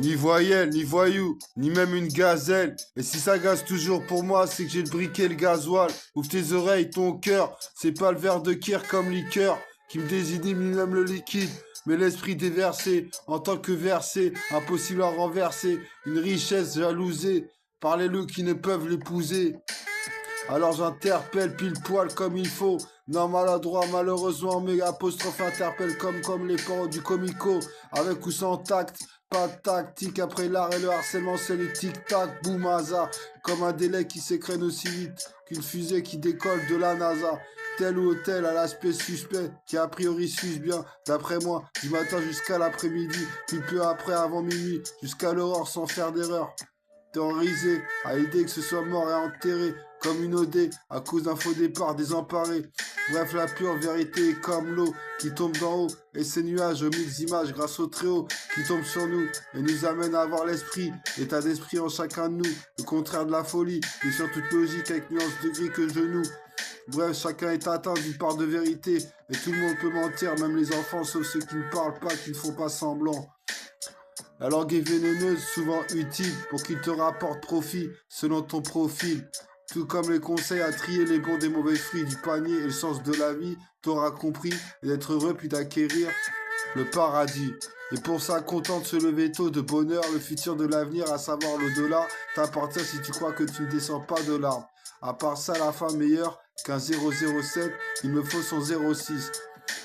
Ni voyelle, ni voyou, ni même une gazelle. Et si ça gaze toujours pour moi, c'est que j'ai le briquet et le gasoil. Ouvre tes oreilles, ton cœur. C'est pas le verre de Kir comme liqueur qui me désinhibe, ni même le liquide. Mais l'esprit déversé, en tant que versé, impossible à renverser. Une richesse jalousée par les loups qui ne peuvent l'épouser. Alors j'interpelle pile poil comme il faut. Non maladroit malheureusement mais apostrophe interpelle comme les porcs du comico. Avec ou sans tact, pas de tactique après l'art et le harcèlement c'est le tic-tac, boum hasard. Comme un délai qui s'écrène aussi vite qu'une fusée qui décolle de la NASA. Tel ou tel à l'aspect suspect qui a priori s'use bien d'après moi du matin jusqu'à l'après-midi puis peu après avant minuit jusqu'à l'aurore sans faire d'erreur terrorisé, à l'idée que ce soit mort et enterré, comme une OD, à cause d'un faux départ désemparé. Bref, la pure vérité est comme l'eau qui tombe d'en haut, et ces nuages aux mille images grâce au Très-Haut qui tombent sur nous et nous amènent à avoir l'esprit, l'état d'esprit en chacun de nous, le contraire de la folie, et sur toute logique avec nuance de gris que genou. Bref, chacun est atteint d'une part de vérité, et tout le monde peut mentir, même les enfants, sauf ceux qui ne parlent pas, qui ne font pas semblant. La langue est vénéneuse, souvent utile pour qu'il te rapporte profit selon ton profil. Tout comme les conseils à trier les bons des mauvais fruits du panier et le sens de la vie, t'auras compris et d'être heureux puis d'acquérir le paradis. Et pour ça, content de se lever tôt de bonheur, le futur de l'avenir, à savoir l'au-delà, t'appartient si tu crois que tu ne descends pas de l'arbre. À part ça, la femme meilleure qu'un 007, il me faut son 06.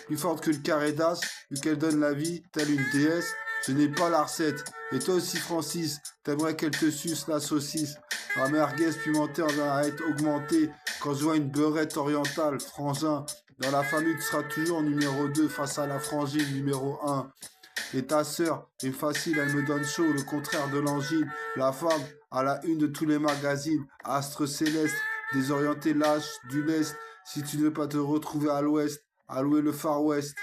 Plus forte que le carré d'as, vu qu'elle donne la vie, telle une déesse, je n'ai pas la recette. Et toi aussi, Francis, t'aimerais qu'elle te suce la saucisse. La merguez pimentée en vient à être augmentée. Quand je vois une beurette orientale, frangin, dans la famille, tu seras toujours numéro 2 face à la frangine numéro 1. Et ta sœur est facile, elle me donne chaud, le contraire de l'angine. La femme à la une de tous les magazines, astre céleste, désorienté lâche du lest. Si tu ne veux pas te retrouver à l'ouest, à louer le Far West.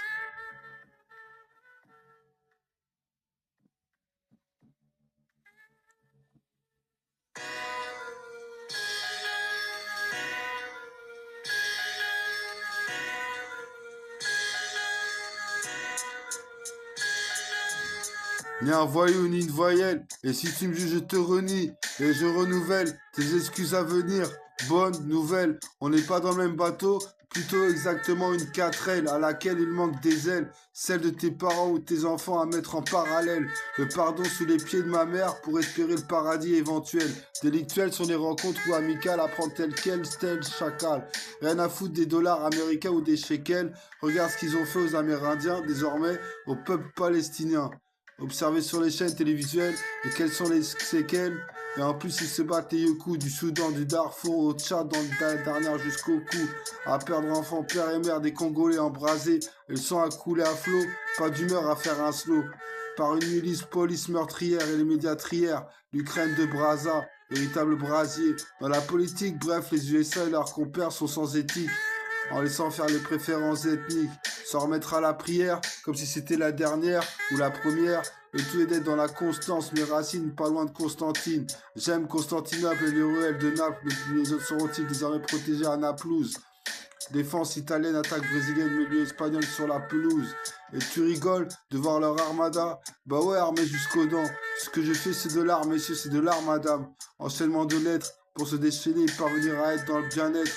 Ni un voyou ni une voyelle. Et si tu me juges, je te renie. Et je renouvelle tes excuses à venir. Bonne nouvelle, on n'est pas dans le même bateau. Plutôt exactement une 4L à laquelle il manque des ailes. Celle de tes parents ou tes enfants à mettre en parallèle. Le pardon sous les pieds de ma mère pour espérer le paradis éventuel. Délictuelles sont les rencontres ou amicales à prendre tel quel, tel chacal. Rien à foutre des dollars américains ou des shekels. Regarde ce qu'ils ont fait aux Amérindiens, désormais au peuple palestinien. Observer sur les chaînes télévisuelles et quelles sont les séquelles. Et en plus, ils se battent les Yoku du Soudan, du Darfour au Tchad dans le dernier jusqu'au cou. À perdre enfants, père et mère, des Congolais embrasés. Et le sang a coulé à flot, pas d'humeur à faire un slow. Par une milice police meurtrière et les médias trières. L'Ukraine de Brazza, véritable brasier. Dans la politique, bref, les USA et leurs compères sont sans éthique en laissant faire les préférences ethniques, s'en remettre à la prière comme si c'était la dernière ou la première. Le tout est d'être dans la constance, mes racines pas loin de Constantine. J'aime Constantinople et les ruelles de Naples, mais les autres seront-ils désormais protégés à Naplouse? Défense italienne, attaque brésilienne, milieu espagnol sur la pelouse. Et tu rigoles de voir leur armada? Bah ouais, armé jusqu'aux dents. Ce que je fais, c'est de l'art, messieurs, c'est de l'art, madame. Enchaînement de lettres pour se déchaîner et parvenir à être dans le bien-être.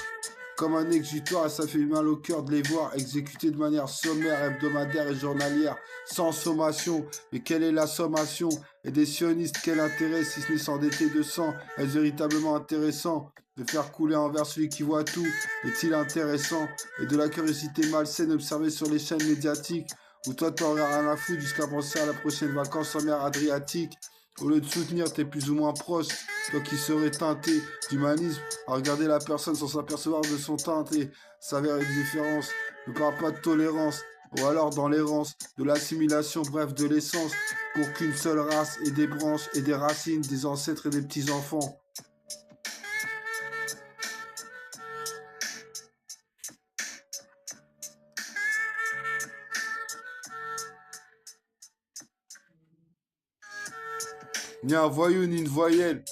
Comme un exutoire, et ça fait mal au cœur de les voir exécutés de manière sommaire, hebdomadaire et journalière, sans sommation. Mais quelle est la sommation? Et des sionistes, quel intérêt, si ce n'est s'endetter de sang? Est-ce véritablement intéressant de faire couler envers celui qui voit tout? Est-il intéressant? Et de la curiosité malsaine observée sur les chaînes médiatiques, où toi t'aurais rien à foutre jusqu'à penser à la prochaine vacances en mer Adriatique? Au lieu de soutenir tes plus ou moins proches, toi qui serais teinté d'humanisme, à regarder la personne sans s'apercevoir de son teinte et s'avérer une différence, ne parle pas de tolérance, ou alors dans l'errance, de l'assimilation, bref, de l'essence, pour qu'une seule race ait des branches et des racines, des ancêtres et des petits-enfants. Ni un voyou ni une voyelle.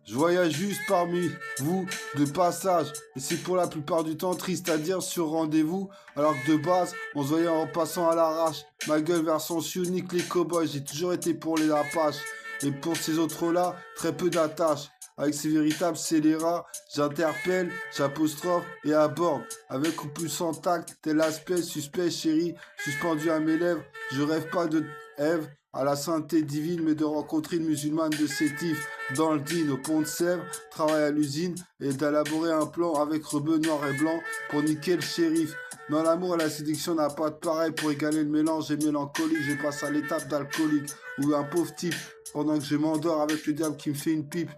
Je voyage juste parmi vous, de passage, et c'est pour la plupart du temps triste à dire sur rendez-vous, alors que de base, on se voyait en passant à l'arrache. Ma gueule vers son unique les cow-boys, j'ai toujours été pour les Apaches. Et pour ces autres-là, très peu d'attaches. Avec ces véritables scélérats, j'interpelle, j'apostrophe et aborde. Avec ou plus sans tact, tel aspect suspect, chéri, suspendu à mes lèvres. Je rêve pas de Ève à la sainteté divine, mais de rencontrer une musulmane de Sétif dans le Dîne, au pont de Sèvres, travaille à l'usine et d'élaborer un plan avec rebeu noir et blanc pour niquer le shérif. Dans l'amour, la séduction n'a pas de pareil pour égaler le mélange et mélancolique. Je passe à l'étape d'alcoolique ou un pauvre type pendant que je m'endors avec le diable qui me fait une pipe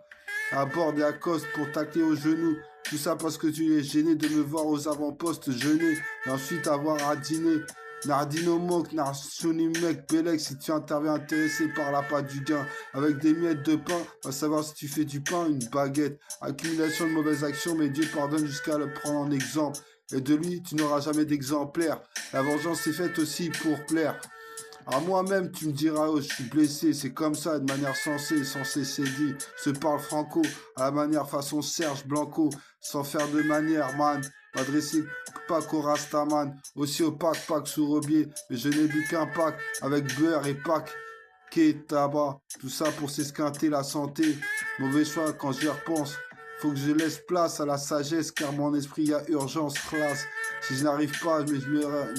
à bord et à coste pour tacler aux genoux. Tout ça parce que tu es gêné de me voir aux avant-postes jeûner et ensuite avoir à dîner. Nardino Monk, Narsoni mec, Belek, si tu interviens intéressé par la pâte du gain, avec des miettes de pain, va savoir si tu fais du pain, une baguette. Accumulation de mauvaises actions, mais Dieu pardonne jusqu'à le prendre en exemple. Et de lui, tu n'auras jamais d'exemplaire. La vengeance est faite aussi pour plaire. À moi-même, tu me diras, oh, je suis blessé, c'est comme ça, de manière sensée, censé c'est dit. Se parle franco, à la manière façon Serge Blanco, sans faire de manière, man. M'adresser pas qu'au Rastaman, aussi au pack sous Robier, mais je n'ai bu qu'un pack, avec beurre et pack, tabac, tout ça pour s'esquinter la santé. Mauvais choix quand j'y repense. Faut que je laisse place à la sagesse, car mon esprit y a urgence, classe. Si je n'arrive pas, mais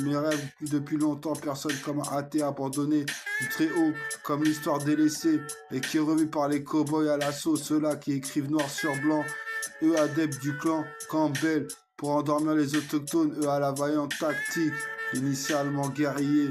mes rêves depuis longtemps, personne comme un athée abandonné du très haut, comme l'histoire délaissée, et qui est revue par les cow-boys à l'assaut, ceux-là qui écrivent noir sur blanc, eux adeptes du clan Campbell, pour endormir les autochtones, eux à la vaillante tactique, initialement guerriers.